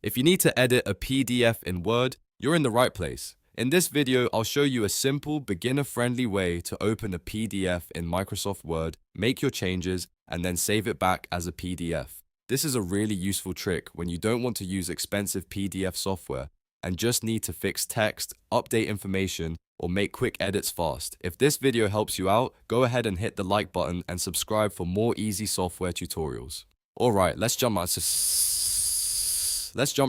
If you need to edit a PDF in Word, you're in the right place. In this video, I'll show you a simple, beginner-friendly way to open a PDF in Microsoft Word, make your changes, and then save it back as a PDF. This is a really useful trick when you don't want to use expensive PDF software and just need to fix text, update information, or make quick edits fast. If this video helps you out, go ahead and hit the like button and subscribe for more easy software tutorials. Alright, let's jump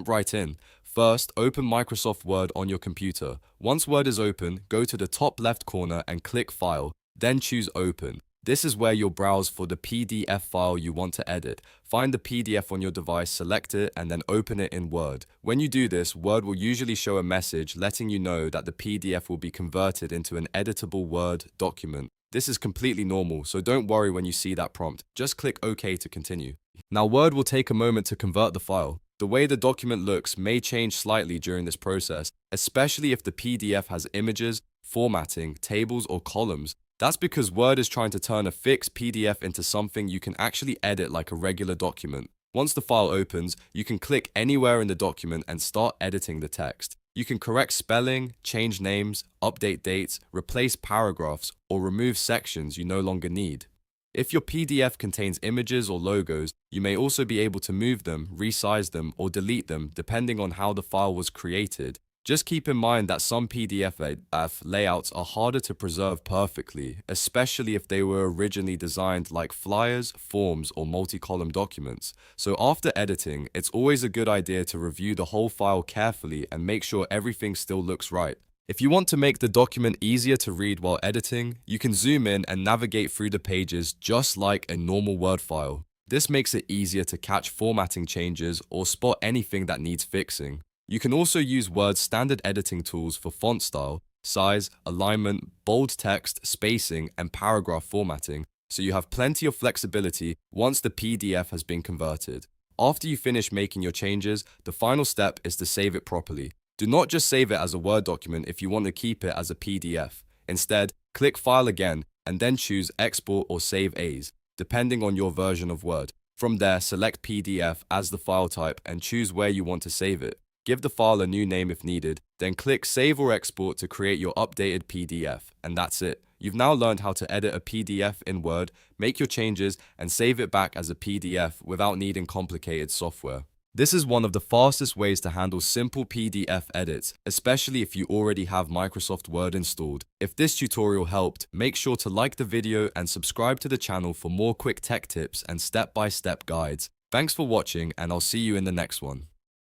right in. First, open Microsoft Word on your computer. Once Word is open, go to the top left corner and click File, then choose Open. This is where you'll browse for the PDF file you want to edit. Find the PDF on your device, select it, and then open it in Word. When you do this, Word will usually show a message letting you know that the PDF will be converted into an editable Word document. This is completely normal, so don't worry when you see that prompt. Just click OK to continue. Now, Word will take a moment to convert the file. The way the document looks may change slightly during this process, especially if the PDF has images, formatting, tables, or columns. That's because Word is trying to turn a fixed PDF into something you can actually edit like a regular document. Once the file opens, you can click anywhere in the document and start editing the text. You can correct spelling, change names, update dates, replace paragraphs, or remove sections you no longer need. If your PDF contains images or logos, you may also be able to move them, resize them, or delete them depending on how the file was created. Just keep in mind that some PDF layouts are harder to preserve perfectly, especially if they were originally designed like flyers, forms, or multi-column documents. So after editing, it's always a good idea to review the whole file carefully and make sure everything still looks right. If you want to make the document easier to read while editing, you can zoom in and navigate through the pages just like a normal Word file. This makes it easier to catch formatting changes or spot anything that needs fixing. You can also use Word's standard editing tools for font style, size, alignment, bold text, spacing, and paragraph formatting, so you have plenty of flexibility once the PDF has been converted. After you finish making your changes, the final step is to save it properly. Do not just save it as a Word document if you want to keep it as a PDF. Instead, click File again and then choose Export or Save As, depending on your version of Word. From there, select PDF as the file type and choose where you want to save it. Give the file a new name if needed, then click Save or Export to create your updated PDF, and that's it. You've now learned how to edit a PDF in Word, make your changes, and save it back as a PDF without needing complicated software. This is one of the fastest ways to handle simple PDF edits, especially if you already have Microsoft Word installed. If this tutorial helped, make sure to like the video and subscribe to the channel for more quick tech tips and step-by-step guides. Thanks for watching, and I'll see you in the next one.